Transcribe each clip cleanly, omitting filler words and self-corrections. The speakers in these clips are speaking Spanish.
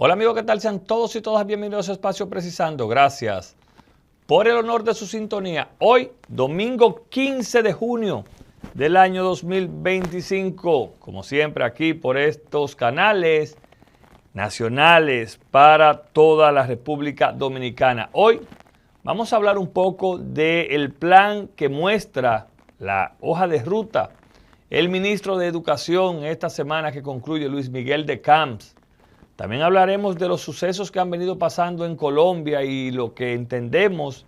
Hola amigos, ¿qué tal? Sean todos y todas bienvenidos a Espacio Precisando. Gracias por el honor de su sintonía. Hoy, domingo 15 de junio del año 2025, como siempre aquí por estos canales nacionales para toda la República Dominicana. Hoy vamos a hablar un poco del plan que muestra la hoja de ruta el ministro de Educación esta semana que concluye, Luis Miguel de Camps. También hablaremos de los sucesos que han venido pasando en Colombia y lo que entendemos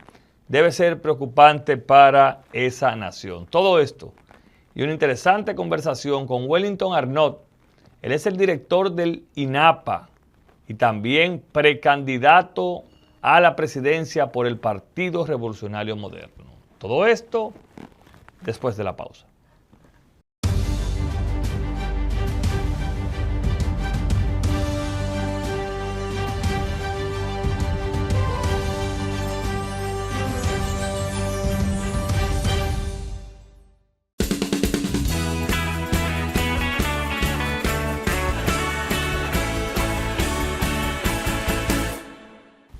debe ser preocupante para esa nación. Todo esto y una interesante conversación con Wellington Arnott. Él es el director del INAPA y también precandidato a la presidencia por el Partido Revolucionario Moderno. Todo esto después de la pausa.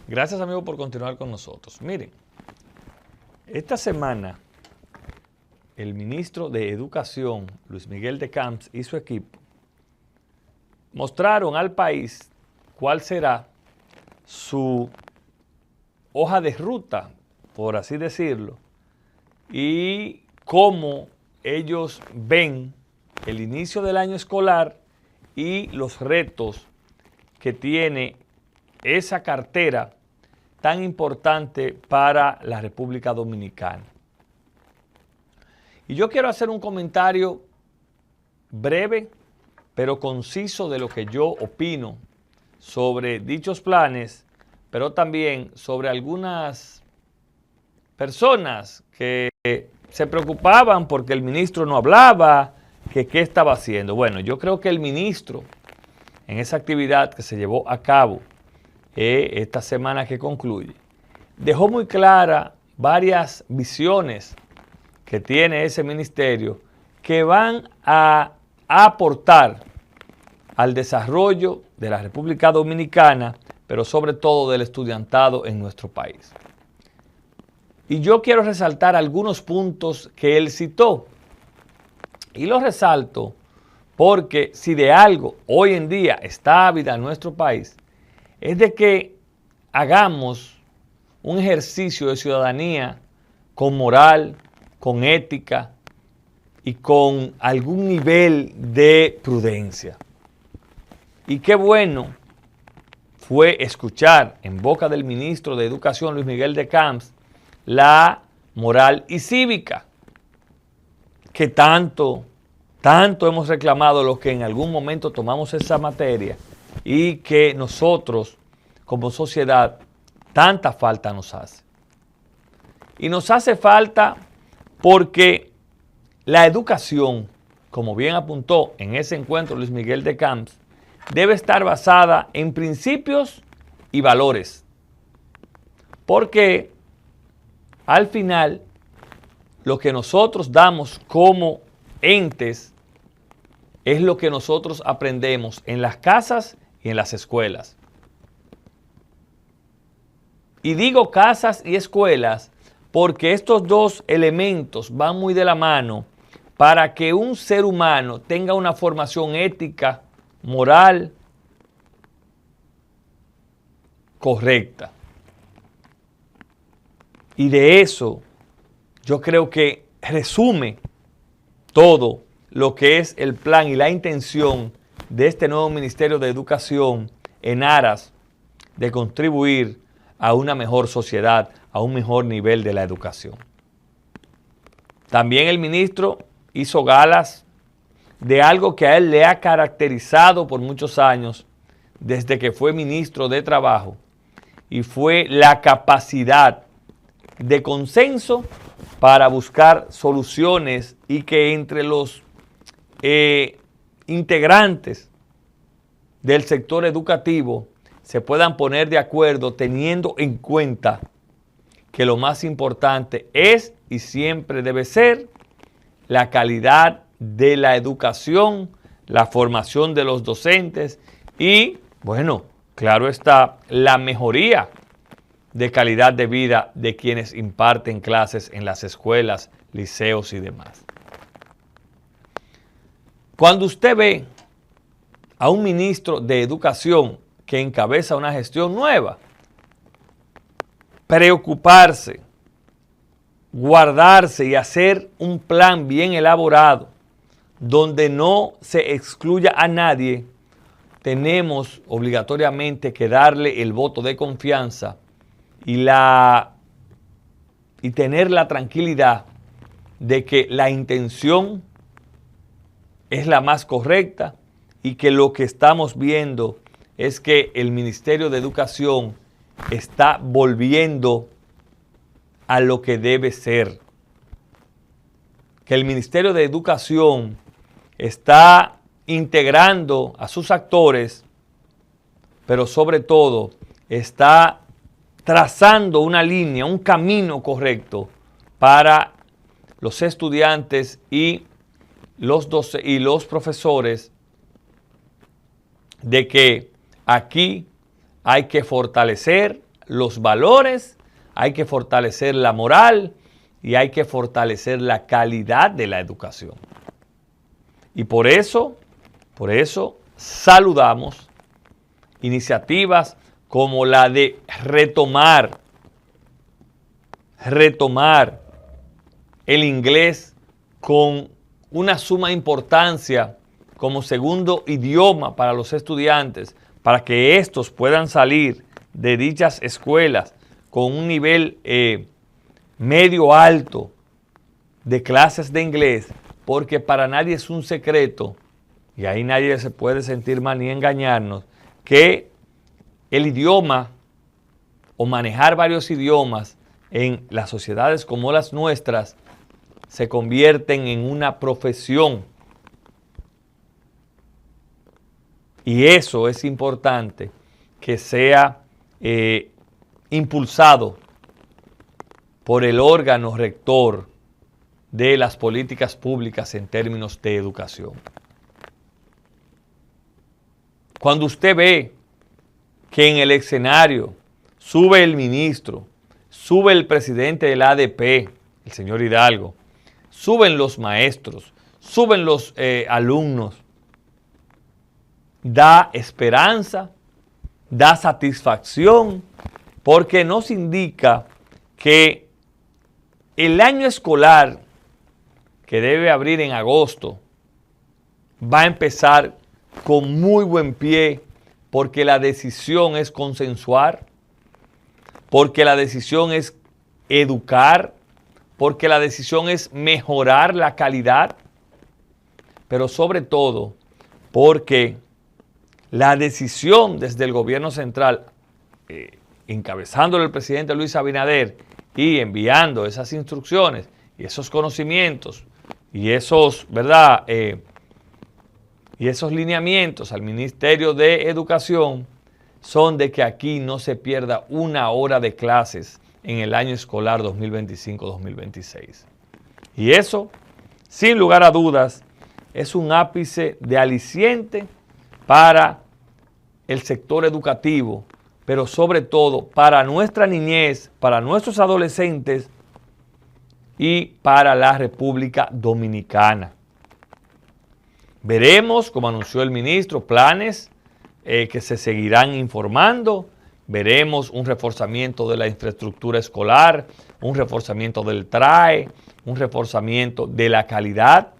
Gracias amigos por continuar con nosotros. Miren, esta semana el ministro de Educación, Luis Miguel de Camps, y su equipo mostraron al país cuál será su hoja de ruta, por así decirlo, y cómo ellos ven el inicio del año escolar y los retos que tiene esa cartera tan importante para la República Dominicana. Y yo quiero hacer un comentario breve, pero conciso de lo que yo opino sobre dichos planes, pero también sobre algunas personas que se preocupaban porque el ministro no hablaba, que qué estaba haciendo. Bueno, yo creo que el ministro, en esa actividad que se llevó a cabo esta semana que concluye, dejó muy clara varias visiones que tiene ese ministerio que van a aportar al desarrollo de la República Dominicana, pero sobre todo del estudiantado en nuestro país. Y yo quiero resaltar algunos puntos que él citó. Y los resalto porque si de algo hoy en día está ávida en nuestro país, es de que hagamos un ejercicio de ciudadanía con moral, con ética y con algún nivel de prudencia. Y qué bueno fue escuchar en boca del ministro de Educación, Luis Miguel de Camps, la moral y cívica que tanto hemos reclamado los que en algún momento tomamos esa materia y que nosotros como sociedad tanta falta nos hace. Y nos hace falta porque la educación, como bien apuntó en ese encuentro Luis Miguel de Camps, debe estar basada en principios y valores. Porque al final lo que nosotros damos como entes es lo que nosotros aprendemos en las casas y en las escuelas. Y digo casas y escuelas porque estos dos elementos van muy de la mano para que un ser humano tenga una formación ética, moral, correcta. Y de eso yo creo que resume todo lo que es el plan y la intención de este nuevo Ministerio de Educación en aras de contribuir a una mejor sociedad, a un mejor nivel de la educación. También el ministro hizo galas de algo que a él le ha caracterizado por muchos años desde que fue ministro de Trabajo, y fue la capacidad de consenso para buscar soluciones y que entre los integrantes del sector educativo se puedan poner de acuerdo teniendo en cuenta que lo más importante es y siempre debe ser la calidad de la educación, la formación de los docentes y, bueno, claro está, la mejoría de calidad de vida de quienes imparten clases en las escuelas, liceos y demás. Cuando usted ve a un ministro de Educación que encabeza una gestión nueva, preocuparse, guardarse y hacer un plan bien elaborado donde no se excluya a nadie, tenemos obligatoriamente que darle el voto de confianza y tener la tranquilidad de que la intención es la más correcta y que lo que estamos viendo es que el Ministerio de Educación está volviendo a lo que debe ser. Que el Ministerio de Educación está integrando a sus actores, pero sobre todo está trazando una línea, un camino correcto para los estudiantes y los profesores, de que aquí hay que fortalecer los valores, hay que fortalecer la moral y hay que fortalecer la calidad de la educación. Y por eso saludamos iniciativas como la de retomar el inglés con una suma importancia como segundo idioma para los estudiantes, para que estos puedan salir de dichas escuelas con un nivel medio alto de clases de inglés, porque para nadie es un secreto, y ahí nadie se puede sentir mal ni engañarnos, que el idioma o manejar varios idiomas en las sociedades como las nuestras se convierten en una profesión. Y eso es importante que sea impulsado por el órgano rector de las políticas públicas en términos de educación. Cuando usted ve que en el escenario sube el ministro, sube el presidente del ADP, el señor Hidalgo, suben los maestros, suben los alumnos, da esperanza, da satisfacción, porque nos indica que el año escolar que debe abrir en agosto va a empezar con muy buen pie, porque la decisión es consensuar, porque la decisión es educar, porque la decisión es mejorar la calidad, pero sobre todo porque la decisión desde el gobierno central, encabezándolo el presidente Luis Abinader y enviando esas instrucciones y esos conocimientos y esos, ¿verdad?, y esos lineamientos al Ministerio de Educación, son de que aquí no se pierda una hora de clases en el año escolar 2025-2026. Y eso, sin lugar a dudas, es un ápice de aliciente para el sector educativo, pero sobre todo para nuestra niñez, para nuestros adolescentes y para la República Dominicana. Veremos, como anunció el ministro, planes que se seguirán informando. Veremos un reforzamiento de la infraestructura escolar, un reforzamiento del TRAE, un reforzamiento de la calidad,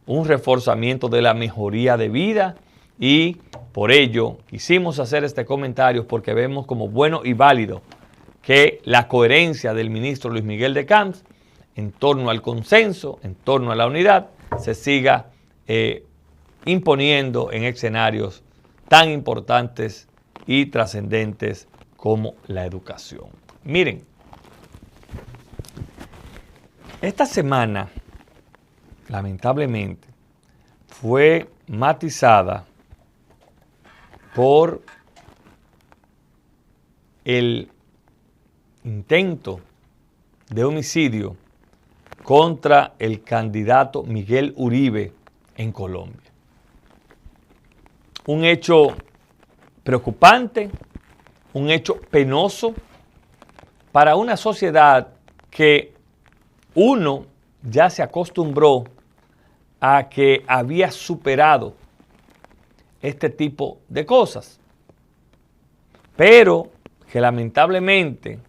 un reforzamiento de la mejoría de vida, y por ello quisimos hacer este comentario porque vemos como bueno y válido que la coherencia del ministro Luis Miguel de Camps en torno al consenso, en torno a la unidad, se siga imponiendo en escenarios tan importantes y trascendentes como la educación. Miren, esta semana, lamentablemente, fue matizada por el intento de homicidio contra el candidato Miguel Uribe en Colombia. Un hecho preocupante, un hecho penoso para una sociedad que uno ya se acostumbró a que había superado este tipo de cosas. Pero que lamentablemente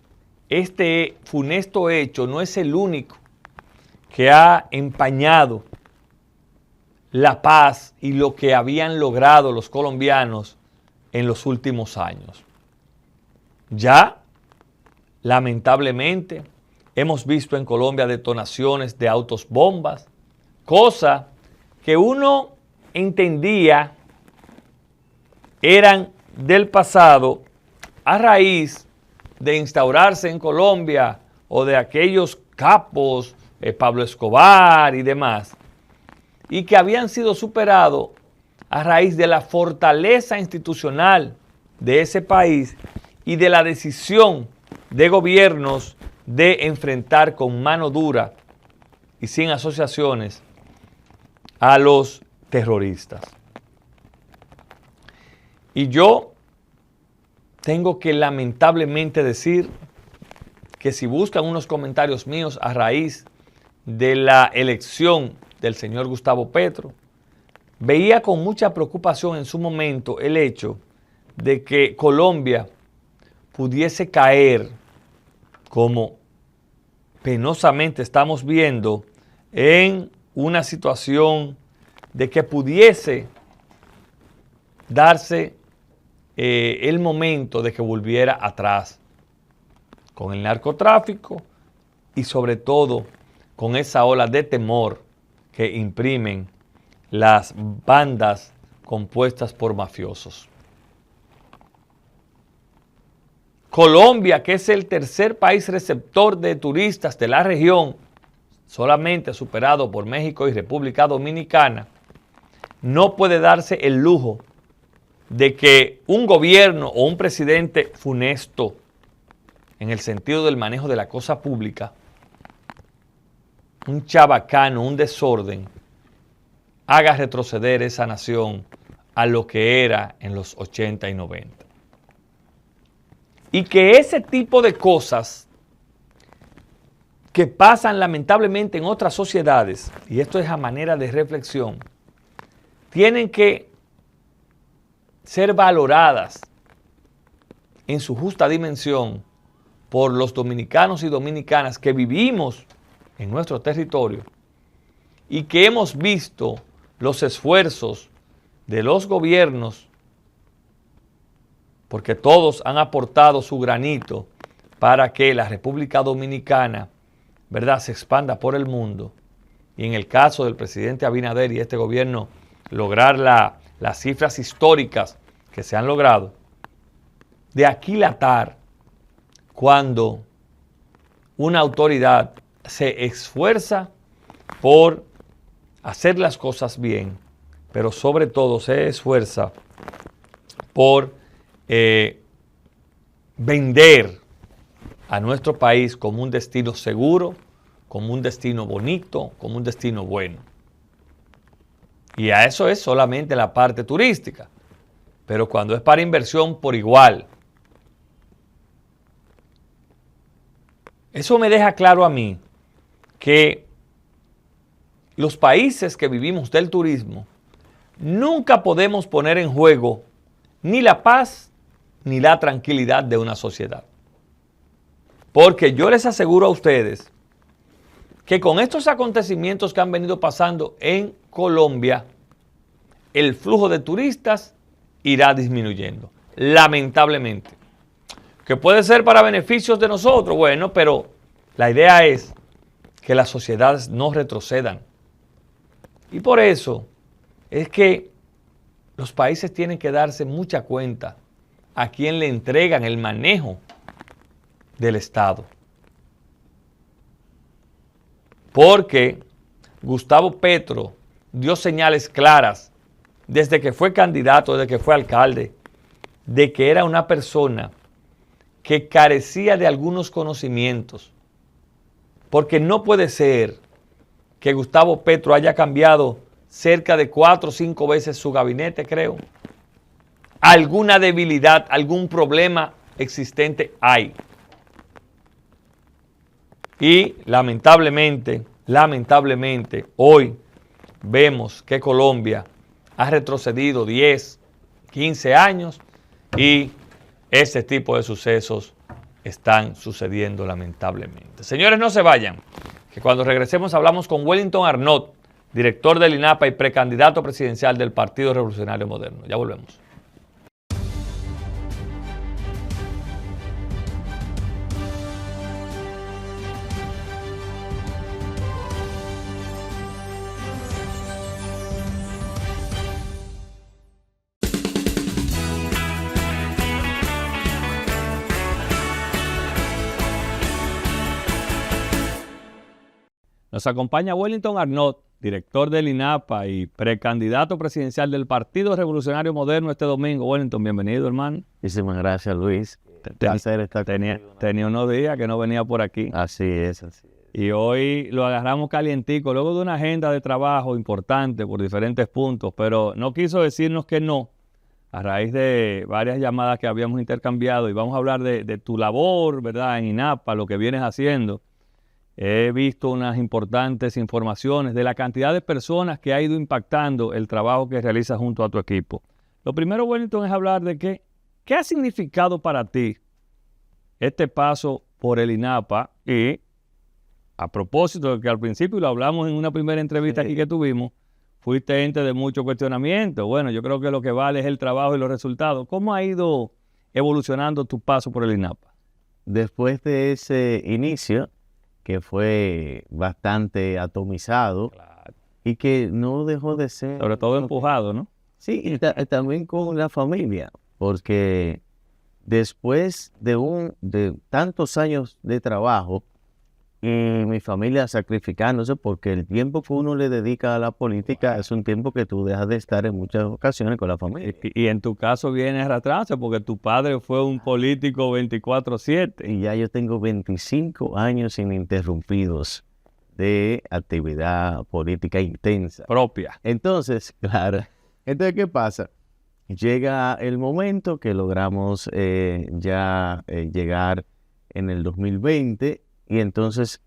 este funesto hecho no es el único que ha empañado la paz y lo que habían logrado los colombianos en los últimos años. Ya, lamentablemente, hemos visto en Colombia detonaciones de autos bombas, cosa que uno entendía eran del pasado a raíz de instaurarse en Colombia o de aquellos capos, Pablo Escobar y demás, y que habían sido superados a raíz de la fortaleza institucional de ese país y de la decisión de gobiernos de enfrentar con mano dura y sin asociaciones a los terroristas. Y yo tengo que lamentablemente decir que si buscan unos comentarios míos a raíz de la elección del señor Gustavo Petro, veía con mucha preocupación en su momento el hecho de que Colombia pudiese caer, como penosamente estamos viendo, en una situación de que pudiese darse el momento de que volviera atrás con el narcotráfico y sobre todo con esa ola de temor que imprimen las bandas compuestas por mafiosos. Colombia, que es el tercer país receptor de turistas de la región, solamente superado por México y República Dominicana, no puede darse el lujo de que un gobierno o un presidente funesto, en el sentido del manejo de la cosa pública, un chabacano, un desorden, haga retroceder esa nación a lo que era en los 80 y 90. Y que ese tipo de cosas que pasan lamentablemente en otras sociedades, y esto es a manera de reflexión, tienen que ser valoradas en su justa dimensión por los dominicanos y dominicanas que vivimos en nuestro territorio y que hemos visto los esfuerzos de los gobiernos, porque todos han aportado su granito para que la República Dominicana, ¿verdad?, se expanda por el mundo. Y en el caso del presidente Abinader y este gobierno, lograr las cifras históricas que se han logrado, de aquilatar cuando una autoridad se esfuerza por hacer las cosas bien, pero sobre todo se esfuerza por vender a nuestro país como un destino seguro, como un destino bonito, como un destino bueno. Y a eso es solamente la parte turística. Pero cuando es para inversión, por igual. Eso me deja claro a mí que los países que vivimos del turismo nunca podemos poner en juego ni la paz ni la tranquilidad de una sociedad. Porque yo les aseguro a ustedes que con estos acontecimientos que han venido pasando en Colombia, el flujo de turistas irá disminuyendo, lamentablemente. Que puede ser para beneficios de nosotros, bueno, pero la idea es que las sociedades no retrocedan. Y por eso es que los países tienen que darse mucha cuenta a quién le entregan el manejo del Estado. Porque Gustavo Petro dio señales claras desde que fue candidato, desde que fue alcalde, de que era una persona que carecía de algunos conocimientos. Porque no puede ser que Gustavo Petro haya cambiado cerca de 4 o 5 veces su gabinete, creo. alguna debilidad, algún problema existente hay. Y lamentablemente, hoy vemos que Colombia ha retrocedido 10, 15 años y ese tipo de sucesos están sucediendo lamentablemente. Señores, no se vayan, que cuando regresemos hablamos con Wellington Arnott, director del INAPA y precandidato presidencial del Partido Revolucionario Moderno. Ya volvemos. Nos acompaña Wellington Arnott, director del INAPA y precandidato presidencial del Partido Revolucionario Moderno este domingo. Wellington, bienvenido, hermano. Muchísimas gracias, Luis. Placer estar contigo. Tenía unos días que no venía por aquí. Así es. Y hoy lo agarramos calientico, luego de una agenda de trabajo importante por diferentes puntos, pero no quiso decirnos que no, a raíz de varias llamadas que habíamos intercambiado, y vamos a hablar de tu labor, ¿verdad?, en INAPA, lo que vienes haciendo. He visto unas importantes informaciones de la cantidad de personas que ha ido impactando el trabajo que realizas junto a tu equipo. Lo primero, Wellington, es hablar de qué ha significado para ti este paso por el INAPA y, a propósito de que al principio lo hablamos en una primera entrevista aquí que tuvimos, fuiste ente de mucho cuestionamiento. Bueno, yo creo que lo que vale es el trabajo y los resultados. ¿Cómo ha ido evolucionando tu paso por el INAPA? Después de ese inicio, que fue bastante atomizado, claro, y que no dejó de ser... Sobre todo empujado, ¿no? Sí, y también con la familia, porque después de tantos años de trabajo, y mi familia sacrificándose, porque el tiempo que uno le dedica a la política es un tiempo que tú dejas de estar en muchas ocasiones con la familia. Y en tu caso viene arrastrarse, porque tu padre fue un político 24/7. Y ya yo tengo 25 años ininterrumpidos de actividad política intensa. Propia. Entonces, claro. Entonces, ¿qué pasa? Llega el momento que logramos llegar en el 2020, y entonces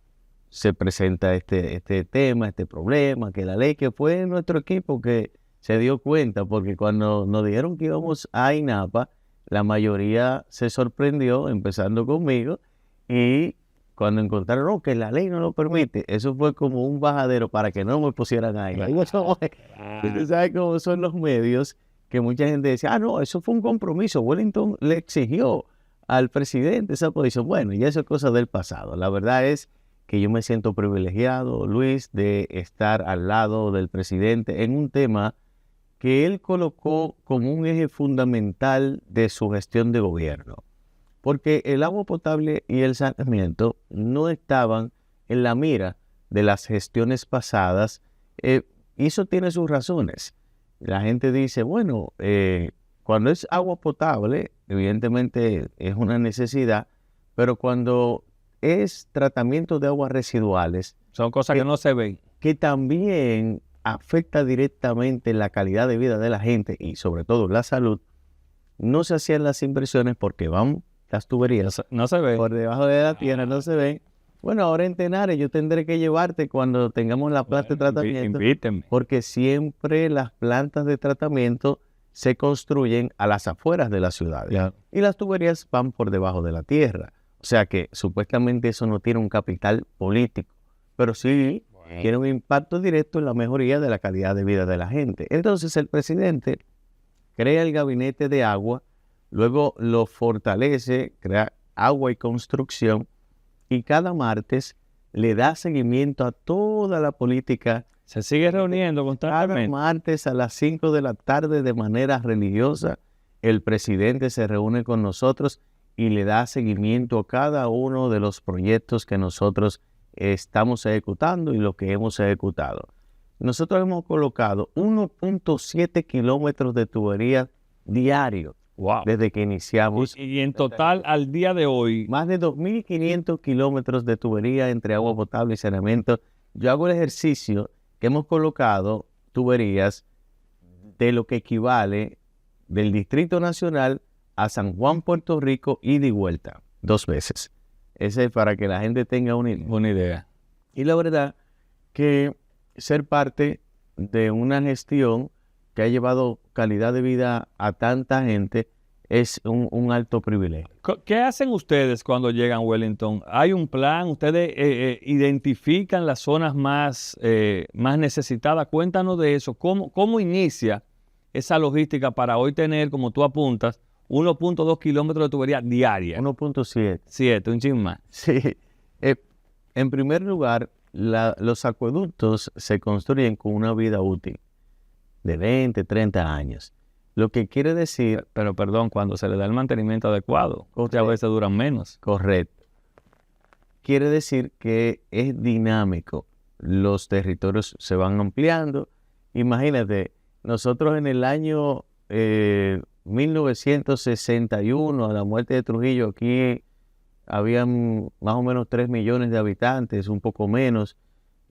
se presenta este tema, este problema, que la ley, que fue nuestro equipo que se dio cuenta, porque cuando nos dijeron que íbamos a INAPA, la mayoría se sorprendió, empezando conmigo, y cuando encontraron que la ley no lo permite, eso fue como un bajadero para que no me pusieran ahí. Usted sabe cómo son los medios, que mucha gente decía, no, eso fue un compromiso, Wellington le exigió al presidente esa posición. Bueno, y eso es cosa del pasado. La verdad es que yo me siento privilegiado, Luis, de estar al lado del presidente en un tema que él colocó como un eje fundamental de su gestión de gobierno. Porque el agua potable y el saneamiento no estaban en la mira de las gestiones pasadas, y eso tiene sus razones. La gente dice, bueno, cuando es agua potable, evidentemente es una necesidad, pero cuando es tratamiento de aguas residuales, son cosas que no se ven, que también afecta directamente la calidad de vida de la gente y sobre todo la salud, no se hacían las inversiones porque van las tuberías, no se ven por debajo de la tierra, no se ven. Bueno, ahora en Tenares yo tendré que llevarte cuando tengamos la planta de tratamiento, invíteme, porque siempre las plantas de tratamiento se construyen a las afueras de las ciudades, y las tuberías van por debajo de la tierra. O sea que supuestamente eso no tiene un capital político, pero sí tiene un impacto directo en la mejoría de la calidad de vida de la gente. Entonces el presidente crea el gabinete de agua, luego lo fortalece, crea agua y construcción, y cada martes le da seguimiento a toda la política. Se sigue reuniendo constantemente. Cada martes a las 5 de la tarde de manera religiosa, el presidente se reúne con nosotros y le da seguimiento a cada uno de los proyectos que nosotros estamos ejecutando y lo que hemos ejecutado. Nosotros hemos colocado 1.7 kilómetros de tubería diario. Wow. Desde que iniciamos. Y en total, al día de hoy, más de 2.500 kilómetros de tubería entre agua potable y saneamiento. Yo hago el ejercicio que hemos colocado tuberías de lo que equivale del Distrito Nacional a San Juan, Puerto Rico, ida y vuelta, 2 veces. Ese es para que la gente tenga una idea. Y la verdad que ser parte de una gestión que ha llevado calidad de vida a tanta gente es un alto privilegio. ¿Qué hacen ustedes cuando llegan a Wellington? ¿Hay un plan? ¿Ustedes identifican las zonas más necesitadas? Cuéntanos de eso. ¿Cómo inicia esa logística para hoy tener, como tú apuntas, 1.2 kilómetros de tubería diaria? 1.7. 7, un chin más. Sí. En primer lugar, los acueductos se construyen con una vida útil de 20, 30 años. Lo que quiere decir... Pero perdón, cuando se le da el mantenimiento adecuado, a veces duran menos. Correcto. Quiere decir que es dinámico. Los territorios se van ampliando. Imagínate, nosotros en el año 1961, a la muerte de Trujillo, aquí habían más o menos 3 millones de habitantes, un poco menos.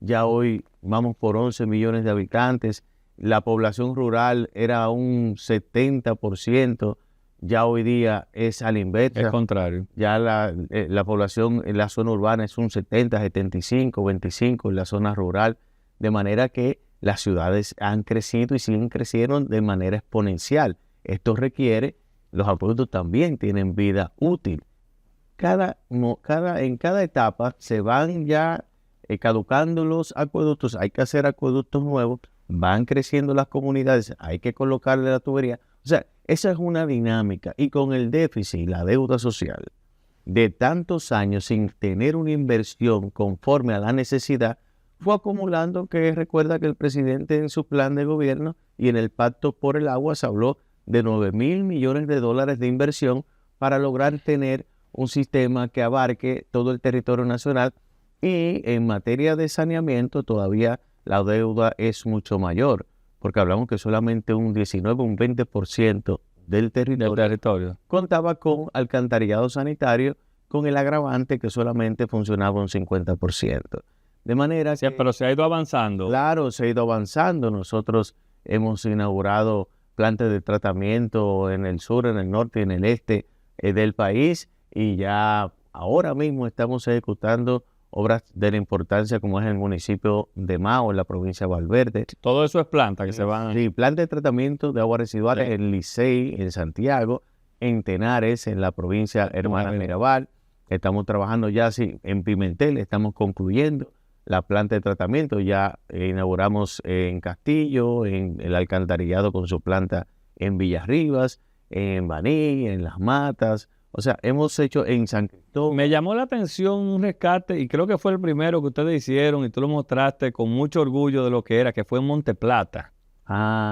Ya hoy vamos por 11 millones de habitantes. La población rural era un 70%, ya hoy día es a la inversa. Es contrario. Ya la población en la zona urbana es un 70, 75, 25 en la zona rural, de manera que las ciudades han crecido y siguen creciendo de manera exponencial. Esto requiere, los acueductos también tienen vida útil. En cada etapa se van ya caducando los acueductos, hay que hacer acueductos nuevos, van creciendo las comunidades, hay que colocarle la tubería. O sea, esa es una dinámica. Y con el déficit, la deuda social de tantos años sin tener una inversión conforme a la necesidad, fue acumulando, que recuerda que el presidente en su plan de gobierno y en el Pacto por el Agua se habló de 9,000 millones de dólares de inversión para lograr tener un sistema que abarque todo el territorio nacional. Y en materia de saneamiento todavía la deuda es mucho mayor, porque hablamos que solamente un 19, un 20% del territorio contaba con alcantarillado sanitario, con el agravante que solamente funcionaba un 50%. De manera que... pero se ha ido avanzando. Claro, se ha ido avanzando. Nosotros hemos inaugurado plantas de tratamiento en el sur, en el norte y en el este del país, y ya ahora mismo estamos ejecutando obras de la importancia como es el municipio de Mao, en la provincia de Valverde. Todo eso es planta que se van... Sí, planta de tratamiento de aguas residuales en Licey, en Santiago, en Tenares, en la provincia hermana Mirabal. Estamos trabajando ya en Pimentel, estamos concluyendo la planta de tratamiento. Ya inauguramos en Castillo, en el alcantarillado con su planta en Villarribas, en Baní, en Las Matas. O sea, hemos hecho en San Cristóbal. Me llamó la atención un rescate, y creo que fue el primero que ustedes hicieron, y tú lo mostraste con mucho orgullo de lo que era, que fue en Monte Plata.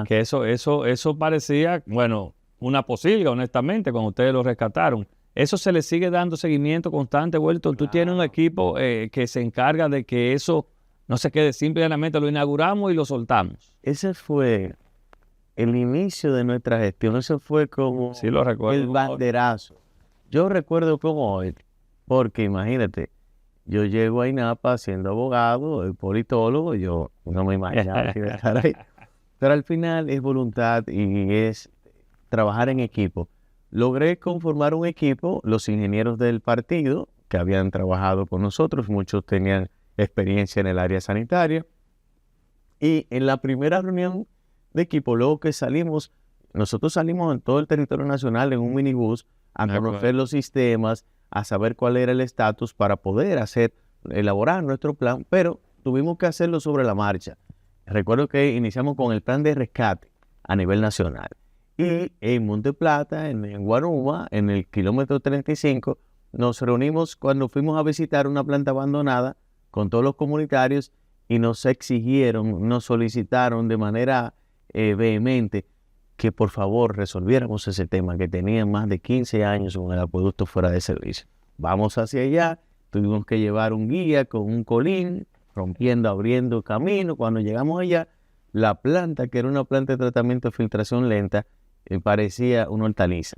Que eso parecía, bueno, una posilga, honestamente, cuando ustedes lo rescataron. Eso se le sigue dando seguimiento constante, Wellington. Tú tienes un equipo que se encarga de que eso no se quede simplemente, lo inauguramos y lo soltamos. Ese fue el inicio de nuestra gestión. Eso fue como lo recuerdo, el banderazo. Yo recuerdo como hoy, porque imagínate, yo llego a INAPA siendo abogado, politólogo, yo no me imaginaba que iba a estar ahí. Pero al final es voluntad y es trabajar en equipo. Logré conformar un equipo, los ingenieros del partido que habían trabajado con nosotros, muchos tenían experiencia en el área sanitaria. Y en la primera reunión de equipo, luego que salimos, nosotros salimos en todo el territorio nacional en un minibús a conocer los sistemas, a saber cuál era el estatus para poder elaborar nuestro plan, pero tuvimos que hacerlo sobre la marcha. Recuerdo que iniciamos con el plan de rescate a nivel nacional. Y en Monte Plata, en Guaruma, en el kilómetro 35, nos reunimos cuando fuimos a visitar una planta abandonada con todos los comunitarios y nos exigieron, nos solicitaron de manera vehemente que por favor resolviéramos ese tema, que tenían más de 15 años con el acueducto fuera de servicio. Vamos hacia allá, tuvimos que llevar un guía con un colín, rompiendo, abriendo camino. Cuando llegamos allá, la planta, que era una planta de tratamiento de filtración lenta, parecía una hortaliza.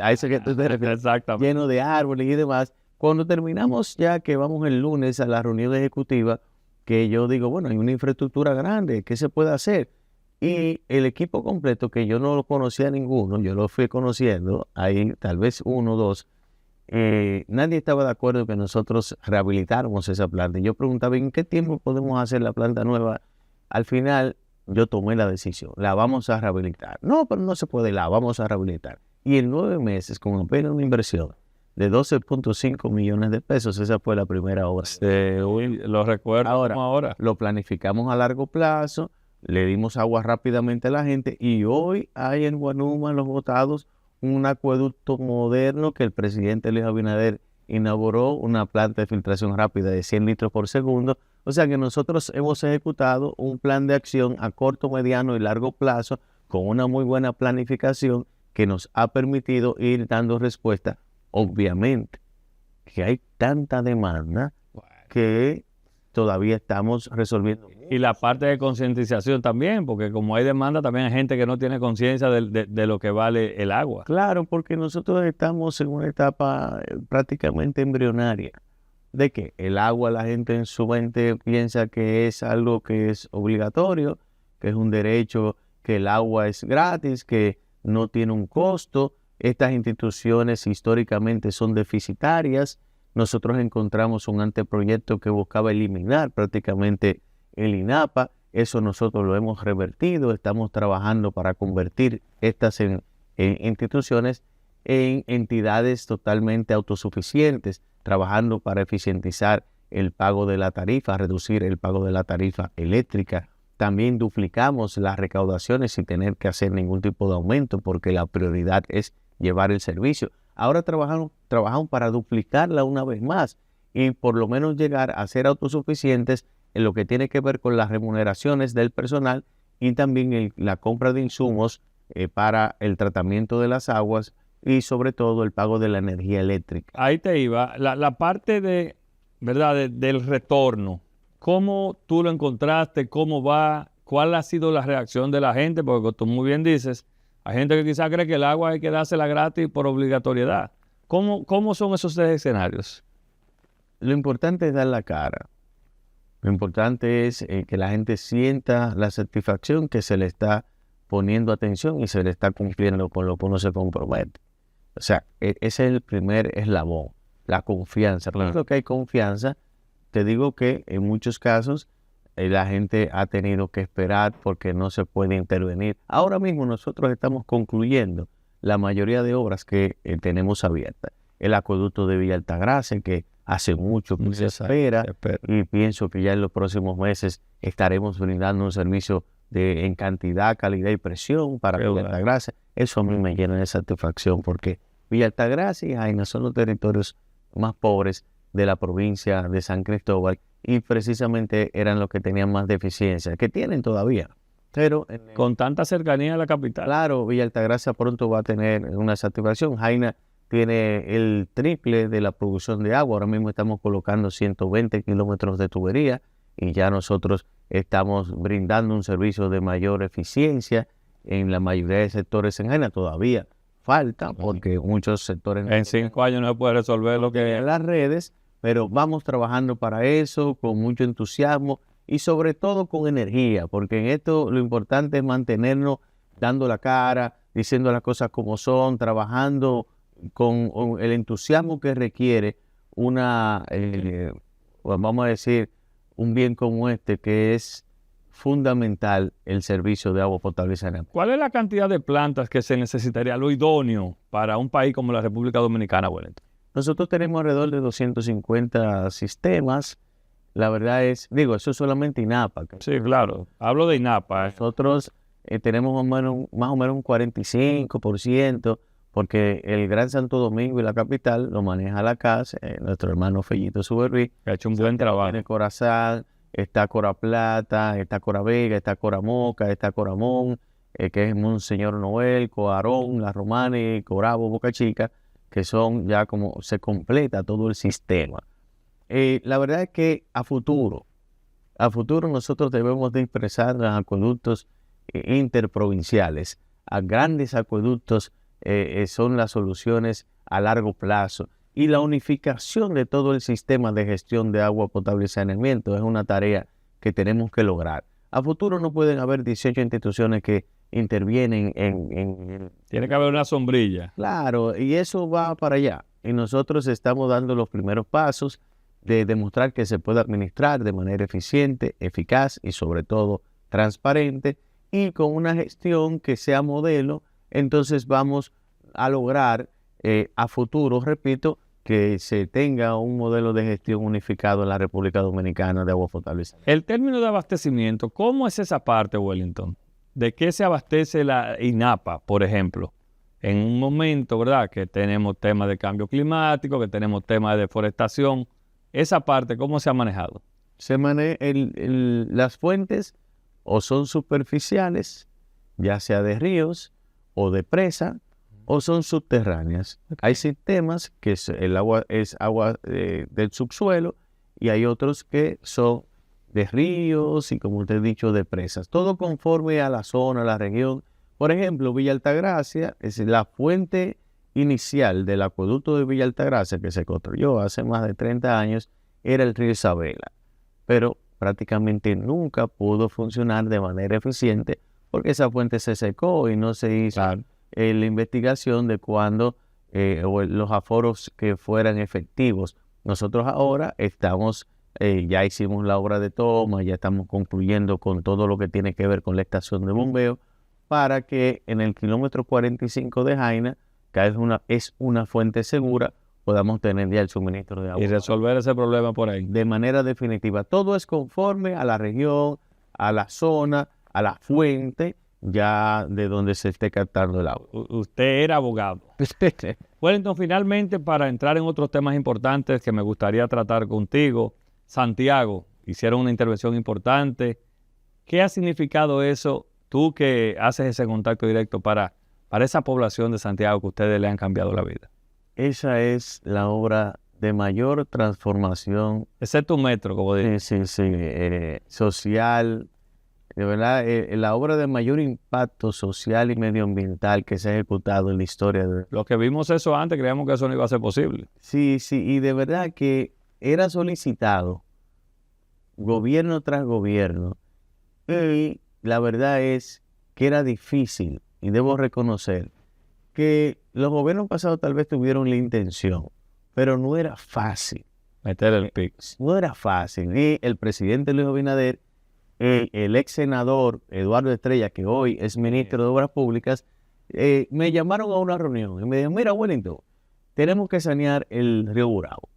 A eso que tú te refieres, lleno de árboles y demás. Cuando terminamos ya, que vamos el lunes a la reunión ejecutiva, que yo digo, bueno, hay una infraestructura grande, ¿qué se puede hacer? Y el equipo completo, que yo no lo conocía ninguno, yo lo fui conociendo, ahí tal vez uno o dos, nadie estaba de acuerdo que nosotros rehabilitáramos esa planta. Y yo preguntaba, ¿en qué tiempo podemos hacer la planta nueva? Al final, yo tomé la decisión, la vamos a rehabilitar. No, pero no se puede, la vamos a rehabilitar. Y en 9 meses, con apenas una inversión de 12.5 millones de pesos, esa fue la primera obra. Uy, lo recuerdo como ahora. Lo planificamos a largo plazo, le dimos agua rápidamente a la gente y hoy hay en Guanuma, en Los Botados, un acueducto moderno que el presidente Luis Abinader inauguró, una planta de filtración rápida de 100 litros por segundo. O sea que nosotros hemos ejecutado un plan de acción a corto, mediano y largo plazo con una muy buena planificación que nos ha permitido ir dando respuesta. Obviamente que hay tanta demanda que todavía estamos resolviendo. Y la parte de concientización también, porque como hay demanda, también hay gente que no tiene conciencia de lo que vale el agua. Claro, porque nosotros estamos en una etapa prácticamente embrionaria. ¿De qué? El agua, la gente en su mente piensa que es algo que es obligatorio, que es un derecho, que el agua es gratis, que no tiene un costo. Estas instituciones históricamente son deficitarias. Nosotros encontramos un anteproyecto que buscaba eliminar prácticamente el INAPA. Eso nosotros lo hemos revertido. Estamos trabajando para convertir estas en instituciones en entidades totalmente autosuficientes, trabajando para eficientizar el pago de la tarifa, reducir el pago de la tarifa eléctrica. También duplicamos las recaudaciones sin tener que hacer ningún tipo de aumento porque la prioridad es llevar el servicio. Ahora trabajamos para duplicarla una vez más y por lo menos llegar a ser autosuficientes en lo que tiene que ver con las remuneraciones del personal y también la compra de insumos para el tratamiento de las aguas y sobre todo el pago de la energía eléctrica. Ahí te iba. La parte del retorno, ¿cómo tú lo encontraste? ¿Cómo va? ¿Cuál ha sido la reacción de la gente? Porque tú muy bien dices, hay gente que quizás cree que el agua hay que dársela gratis por obligatoriedad. ¿Cómo son esos 3 escenarios? Lo importante es dar la cara. Lo importante es que la gente sienta la satisfacción que se le está poniendo atención y se le está cumpliendo con lo que uno se compromete. O sea, ese es el primer eslabón, la confianza. Claro. Por lo que hay confianza, te digo que en muchos casos la gente ha tenido que esperar porque no se puede intervenir. Ahora mismo nosotros estamos concluyendo la mayoría de obras que tenemos abiertas. El acueducto de Villa Altagracia, que hace mucho que se espera, y pienso que ya en los próximos meses estaremos brindando un servicio en cantidad, calidad y presión para Villa Altagracia. Eso a mí me llena de satisfacción porque Villa Altagracia y Jaina son los territorios más pobres de la provincia de San Cristóbal y precisamente eran los que tenían más deficiencias, que tienen todavía. Pero con tanta cercanía a la capital. Claro, Villa Altagracia pronto va a tener una satisfacción. Jaina tiene el triple de la producción de agua. Ahora mismo estamos colocando 120 kilómetros de tubería y ya nosotros estamos brindando un servicio de mayor eficiencia en la mayoría de sectores en Jaina. Todavía falta porque muchos sectores... En 5 años no se puede resolver lo que... en las redes, pero vamos trabajando para eso con mucho entusiasmo y sobre todo con energía, porque en esto lo importante es mantenernos dando la cara, diciendo las cosas como son, trabajando con el entusiasmo que requiere vamos a decir, un bien como este que es fundamental el servicio de agua potable y saneamiento. ¿Cuál es la cantidad de plantas que se necesitaría, lo idóneo, para un país como la República Dominicana, Wellington? Nosotros tenemos alrededor de 250 sistemas. La verdad es, eso es solamente INAPA. Sí, claro. Hablo de INAPA. Nosotros tenemos más o menos un 45%, porque el Gran Santo Domingo y la capital lo maneja la CAS, nuestro hermano Fellito Suberví. Ha hecho un buen trabajo. Tiene Corazán, está Cora Plata, está Cora Vega, está Cora Moca, está Coramón, que es Monseñor Noel, Coarón, La Romana, Corabo, Boca Chica, que son ya como se completa todo el sistema. La verdad es que a futuro nosotros debemos de expresar los acueductos interprovinciales. A grandes acueductos son las soluciones a largo plazo. Y la unificación de todo el sistema de gestión de agua potable y saneamiento es una tarea que tenemos que lograr. A futuro no pueden haber 18 instituciones que intervienen en. Tiene que haber una sombrilla. Claro, y eso va para allá. Y nosotros estamos dando los primeros pasos de demostrar que se puede administrar de manera eficiente, eficaz y sobre todo transparente y con una gestión que sea modelo. Entonces vamos a lograr a futuro, repito, que se tenga un modelo de gestión unificado en la República Dominicana de agua potable. El término de abastecimiento, ¿cómo es esa parte, Wellington? ¿De qué se abastece la INAPA, por ejemplo? En un momento, ¿verdad?, que tenemos temas de cambio climático, que tenemos temas de deforestación. Esa parte, ¿cómo se ha manejado? Las fuentes o son superficiales, ya sea de ríos o de presa, o son subterráneas. Hay sistemas que el agua es agua del subsuelo y hay otros que son de ríos y, como usted ha dicho, de presas. Todo conforme a la zona, a la región. Por ejemplo, Villa Altagracia es la fuente inicial del acueducto de Villa Altagracia, que se construyó hace más de 30 años, era el río Isabela. Pero prácticamente nunca pudo funcionar de manera eficiente porque esa fuente se secó y no se hizo la investigación de cuándo o los aforos que fueran efectivos. Nosotros ahora estamos, ya hicimos la obra de toma, ya estamos concluyendo con todo lo que tiene que ver con la estación de bombeo para que en el kilómetro 45 de Jaina, que es una fuente segura, podamos tener ya el suministro de agua. Y resolver ese problema por ahí. De manera definitiva. Todo es conforme a la región, a la zona, a la fuente, ya de donde se esté captando el agua. Usted era abogado. Wellington, finalmente, para entrar en otros temas importantes que me gustaría tratar contigo, Santiago, hicieron una intervención importante. ¿Qué ha significado eso, tú que haces ese contacto directo para esa población de Santiago que ustedes le han cambiado la vida? Esa es la obra de mayor transformación. Ese es tu metro, como dices. Sí, social. De verdad, la obra de mayor impacto social y medioambiental que se ha ejecutado en la historia. Los que vimos eso antes creíamos que eso no iba a ser posible. Sí, y de verdad que era solicitado gobierno tras gobierno y la verdad es que era difícil y debo reconocer que los gobiernos pasados tal vez tuvieron la intención, pero no era fácil. Meter el pico. No era fácil. Y el presidente Luis Abinader, el ex senador Eduardo Estrella, que hoy es ministro de Obras Públicas, me llamaron a una reunión y me dijeron, mira, Wellington, tenemos que sanear el río Burabo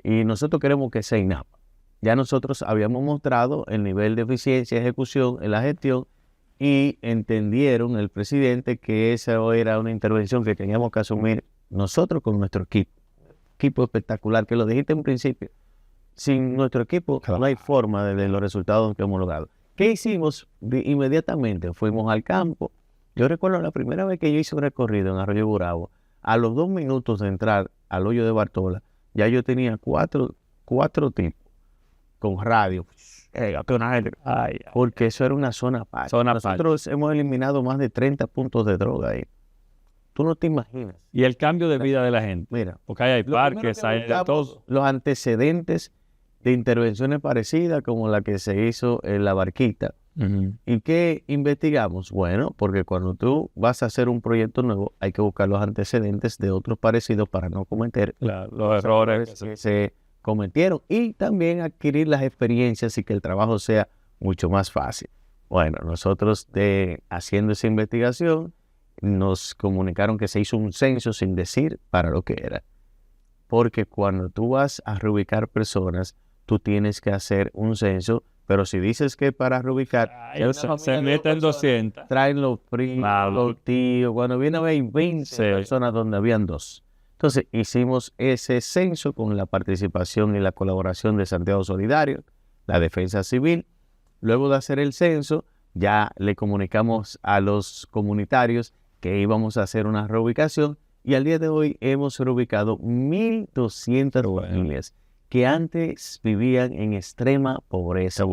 y nosotros queremos que sea INAPA. Ya nosotros habíamos mostrado el nivel de eficiencia y ejecución en la gestión y entendieron el presidente que esa era una intervención que teníamos que asumir nosotros con nuestro equipo espectacular, que lo dijiste en principio. Sin nuestro equipo no hay forma de los resultados que hemos logrado. ¿Qué hicimos? Inmediatamente fuimos al campo. Yo recuerdo la primera vez que yo hice un recorrido en Arroyo Burabo, a los 2 minutos de entrar al hoyo de Bartola, ya yo tenía cuatro tipos con radio. Porque eso era una zona patria. Nosotros hemos eliminado más de 30 puntos de droga ahí. Tú no te imaginas. Y el cambio de vida de la gente. Mira, porque hay parques, hay de todo. Los antecedentes de intervenciones parecidas como la que se hizo en La Barquita. ¿Y qué investigamos? Bueno, porque cuando tú vas a hacer un proyecto nuevo, hay que buscar los antecedentes de otros parecidos para no cometer los errores que se cometieron y también adquirir las experiencias y que el trabajo sea mucho más fácil. Bueno, nosotros haciendo esa investigación nos comunicaron que se hizo un censo sin decir para lo que era. Porque cuando tú vas a reubicar personas, tú tienes que hacer un censo, pero si dices que para reubicar se meten 200. Traen los primos, los tíos, cuando viene a ver 20 personas donde habían 2. Entonces hicimos ese censo con la participación y la colaboración de Santiago Solidario, la Defensa Civil. Luego de hacer el censo, ya le comunicamos a los comunitarios que íbamos a hacer una reubicación y al día de hoy hemos reubicado 1.200 familias que antes vivían en extrema pobreza,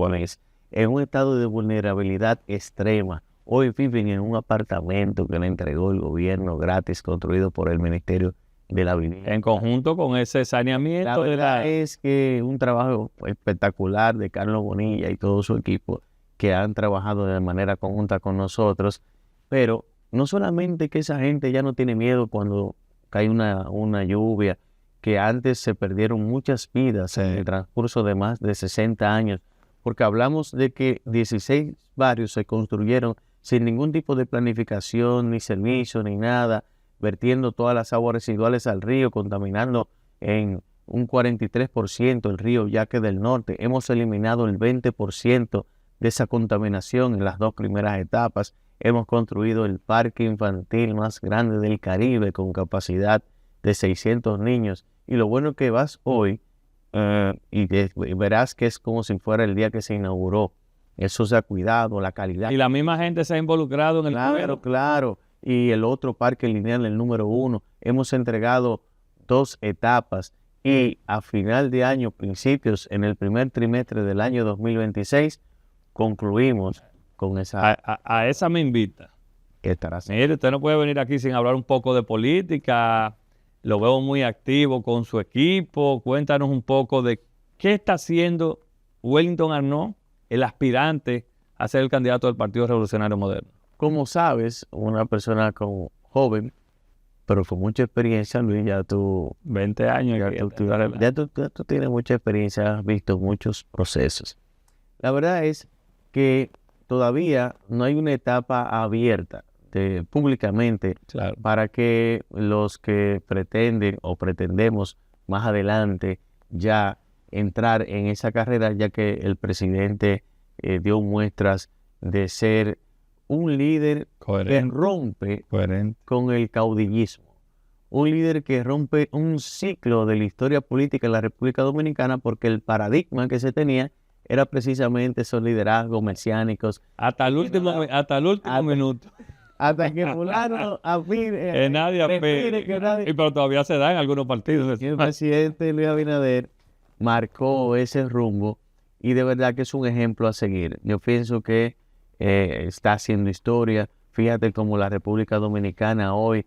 en un estado de vulnerabilidad extrema. Hoy viven en un apartamento que le entregó el gobierno gratis, construido por el Ministerio de la Vivienda. En conjunto con ese saneamiento. La verdad es que un trabajo espectacular de Carlos Bonilla y todo su equipo, que han trabajado de manera conjunta con nosotros, pero no solamente que esa gente ya no tiene miedo cuando cae una lluvia, que antes se perdieron muchas vidas en el transcurso de más de 60 años, porque hablamos de que 16 barrios se construyeron sin ningún tipo de planificación, ni servicio, ni nada, vertiendo todas las aguas residuales al río, contaminando en un 43% el río Yaque del Norte. Hemos eliminado el 20% de esa contaminación en las 2 primeras etapas. Hemos construido el parque infantil más grande del Caribe con capacidad de 600 niños. Y lo bueno que vas hoy y verás que es como si fuera el día que se inauguró. Eso se ha cuidado, la calidad. Y la misma gente se ha involucrado en el Claro, claro. Y el otro parque lineal, el número 1, hemos entregado 2 etapas. Y a final de año, principios, en el primer trimestre del año 2026, concluimos con esa... A esa me invita. Estará así. Mire, usted no puede venir aquí sin hablar un poco de política. Lo veo muy activo con su equipo. Cuéntanos un poco de qué está haciendo Wellington Arnaud, el aspirante a ser el candidato del Partido Revolucionario Moderno. Como sabes, una persona como joven, pero con mucha experiencia, Luis, ya tú... 20 años. Ya tú tienes mucha experiencia, has visto muchos procesos. La verdad es que todavía no hay una etapa abierta públicamente para que los que pretenden o pretendemos más adelante ya entrar en esa carrera, ya que el presidente dio muestras de ser un líder que rompe con el caudillismo, un líder que rompe un ciclo de la historia política en la República Dominicana, porque el paradigma que se tenía era precisamente esos liderazgos mesiánicos. Hasta el último minuto. Hasta que fulano pero todavía se da en algunos partidos. El presidente Luis Abinader marcó ese rumbo y de verdad que es un ejemplo a seguir. Yo pienso que está haciendo historia. Fíjate cómo la República Dominicana hoy...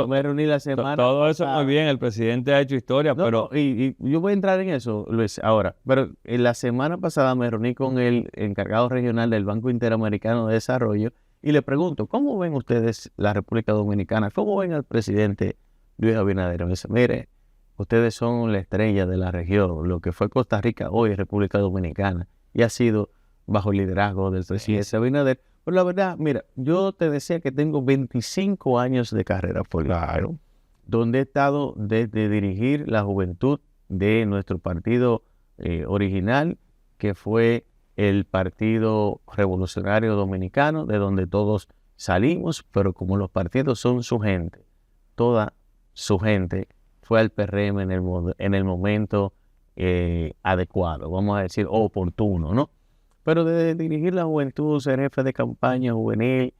me reuní la semana todo eso muy bien, el presidente ha hecho historia, pero... Y yo voy a entrar en eso, Luis, ahora. Pero en la semana pasada me reuní con el encargado regional del Banco Interamericano de Desarrollo y le pregunto, ¿cómo ven ustedes la República Dominicana? ¿Cómo ven al presidente Luis Abinader? Me dice, mire, ustedes son la estrella de la región, lo que fue Costa Rica hoy es República Dominicana, y ha sido bajo el liderazgo del presidente Abinader. Pero la verdad, mira, yo te decía que tengo 25 años de carrera política, donde he estado desde dirigir la juventud de nuestro partido original, que fue el Partido Revolucionario Dominicano, de donde todos salimos, pero como los partidos son su gente, toda su gente fue al PRM en el momento adecuado, vamos a decir oportuno, ¿no? Pero de dirigir la juventud, ser jefe de campaña juvenil,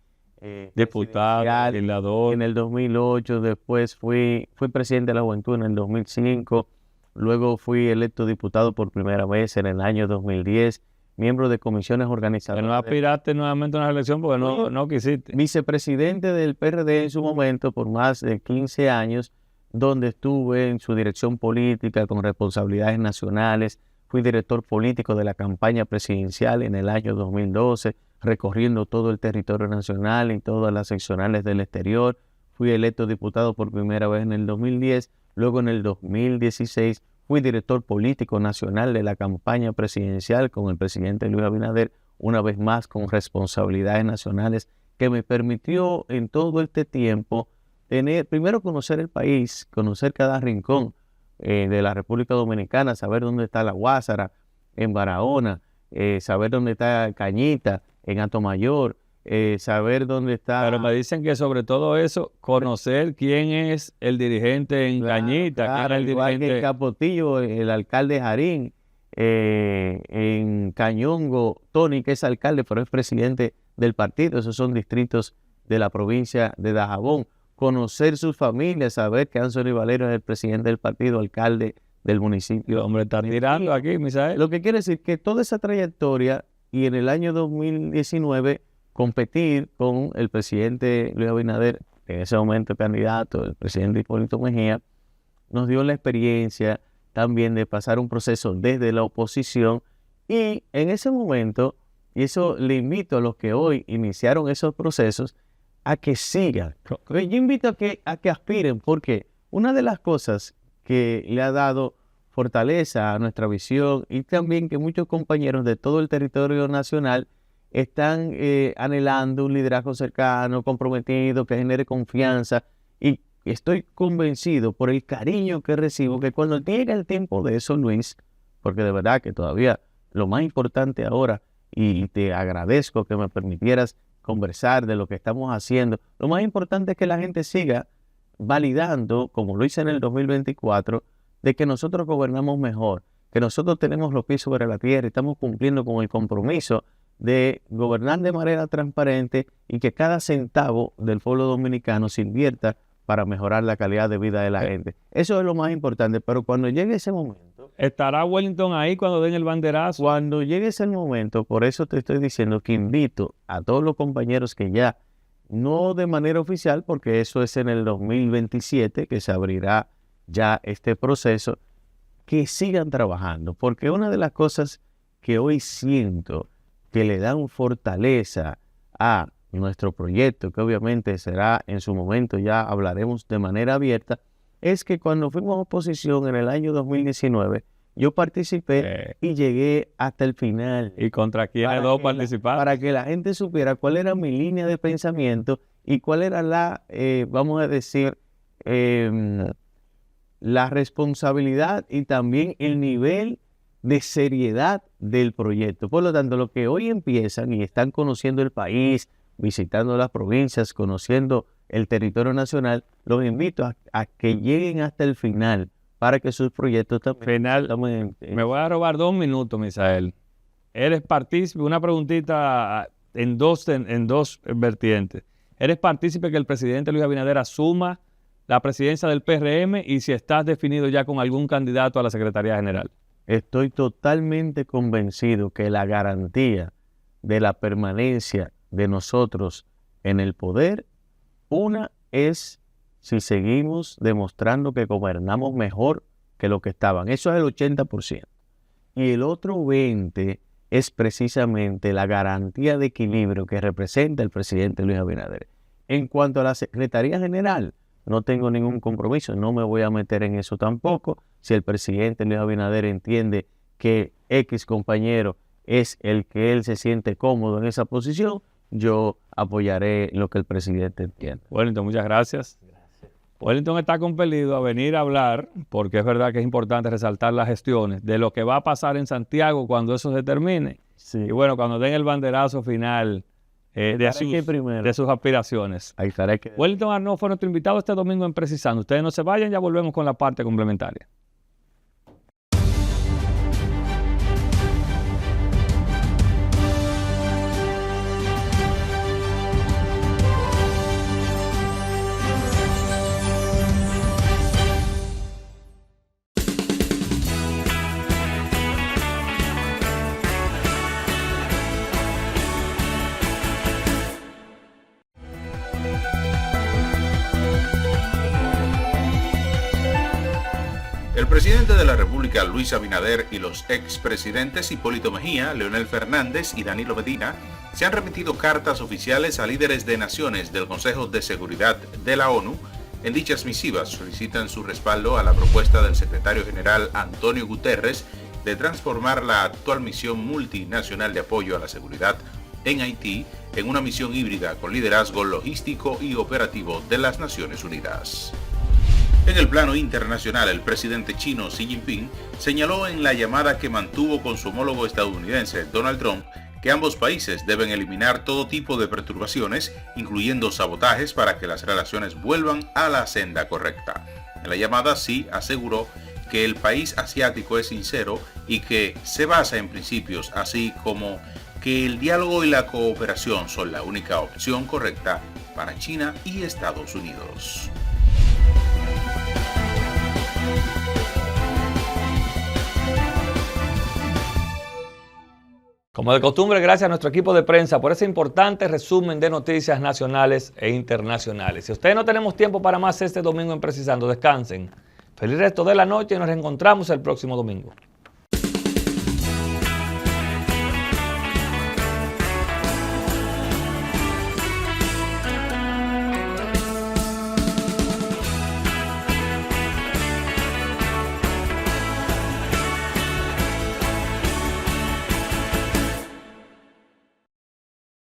diputado, legislador. En el 2008, después fui presidente de la juventud en el 2005, luego fui electo diputado por primera vez en el año 2010, miembro de comisiones organizadoras. Pero no aspiraste nuevamente a una elección porque no quisiste. Vicepresidente del PRD en su momento por más de 15 años, donde estuve en su dirección política con responsabilidades nacionales. Fui director político de la campaña presidencial en el año 2012, recorriendo todo el territorio nacional y todas las seccionales del exterior. Fui electo diputado por primera vez en el 2010. Luego en el 2016 fui director político nacional de la campaña presidencial con el presidente Luis Abinader, una vez más con responsabilidades nacionales que me permitió en todo este tiempo primero conocer el país, conocer cada rincón de la República Dominicana, saber dónde está la Guásara, en Barahona, saber dónde está Cañita, en Atomayor, saber dónde está... Pero me dicen que sobre todo eso, conocer quién es el dirigente en Cañita, quién era el dirigente... Que en Capotillo, el alcalde Jarín, en Cañongo, Tony, que es alcalde, pero es presidente del partido, esos son distritos de la provincia de Dajabón. Conocer sus familias, saber que Anthony Valero es el presidente del partido, alcalde del municipio. El hombre está tirando aquí, Misael. Lo que quiere decir que toda esa trayectoria y en el año 2019 competir con el presidente Luis Abinader, en ese momento candidato, el presidente Hipólito Mejía, nos dio la experiencia también de pasar un proceso desde la oposición y en ese momento Y eso le invito a los que hoy iniciaron esos procesos a que sigan. Yo invito a que aspiren, porque una de las cosas que le ha dado fortaleza a nuestra visión y también que muchos compañeros de todo el territorio nacional están anhelando un liderazgo cercano, comprometido, que genere confianza, y estoy convencido por el cariño que recibo que cuando llegue el tiempo de eso, Luis, porque de verdad que todavía lo más importante ahora, y te agradezco que me permitieras conversar de lo que estamos haciendo, lo más importante es que la gente siga validando, como lo hice en el 2024, de que nosotros gobernamos mejor, que nosotros tenemos los pies sobre la tierra y estamos cumpliendo con el compromiso de gobernar de manera transparente y que cada centavo del pueblo dominicano se invierta para mejorar la calidad de vida de la gente. Eso es lo más importante, pero cuando llegue ese momento... ¿Estará Wellington ahí cuando den el banderazo? Cuando llegue ese momento, por eso te estoy diciendo que invito a todos los compañeros que ya, no de manera oficial, porque eso es en el 2027 que se abrirá ya este proceso, que sigan trabajando, porque una de las cosas que hoy siento que le dan fortaleza a nuestro proyecto, que obviamente será en su momento, ya hablaremos de manera abierta, es que cuando fuimos a oposición en el año 2019, yo participé y llegué hasta el final. ¿Y contra quiénes dos participaron? Para que la gente supiera cuál era mi línea de pensamiento y cuál era la, vamos a decir, la responsabilidad y también el nivel de seriedad del proyecto. Por lo tanto, los que hoy empiezan y están conociendo el país, visitando las provincias, conociendo el territorio nacional, los invito a que lleguen hasta el final para que sus proyectos también... Me voy a robar 2 minutos, Misael. Eres partícipe, una preguntita en dos vertientes. ¿Eres partícipe que el presidente Luis Abinader asuma la presidencia del PRM y si estás definido ya con algún candidato a la Secretaría General? Estoy totalmente convencido que la garantía de la permanencia de nosotros en el poder, una es si seguimos demostrando que gobernamos mejor que lo que estaban. Eso es el 80%. Y el otro 20% es precisamente la garantía de equilibrio que representa el presidente Luis Abinader. En cuanto a la Secretaría General, no tengo ningún compromiso, no me voy a meter en eso tampoco. Si el presidente Luis Abinader entiende que X compañero es el que él se siente cómodo en esa posición, yo apoyaré lo que el presidente entienda. Wellington, muchas gracias. Wellington está compelido a venir a hablar, porque es verdad que es importante resaltar las gestiones, de lo que va a pasar en Santiago cuando eso se termine. Sí. Y bueno, cuando den el banderazo final de sus aspiraciones. Ahí estaré que... Wellington Arnaud fue nuestro invitado este domingo en Precisando. Ustedes no se vayan, ya volvemos con la parte complementaria. El presidente de la República, Luis Abinader, y los expresidentes Hipólito Mejía, Leonel Fernández y Danilo Medina se han remitido cartas oficiales a líderes de naciones del Consejo de Seguridad de la ONU. En dichas misivas solicitan su respaldo a la propuesta del secretario general Antonio Guterres de transformar la actual misión multinacional de apoyo a la seguridad en Haití en una misión híbrida con liderazgo logístico y operativo de las Naciones Unidas. En el plano internacional, el presidente chino Xi Jinping señaló en la llamada que mantuvo con su homólogo estadounidense Donald Trump que ambos países deben eliminar todo tipo de perturbaciones, incluyendo sabotajes, para que las relaciones vuelvan a la senda correcta. En la llamada, Xi aseguró que el país asiático es sincero y que se basa en principios, así como que el diálogo y la cooperación son la única opción correcta para China y Estados Unidos. Como de costumbre, gracias a nuestro equipo de prensa por ese importante resumen de noticias nacionales e internacionales. Si ustedes no tenemos tiempo para más este domingo en Precisando, descansen. Feliz resto de la noche y nos reencontramos el próximo domingo.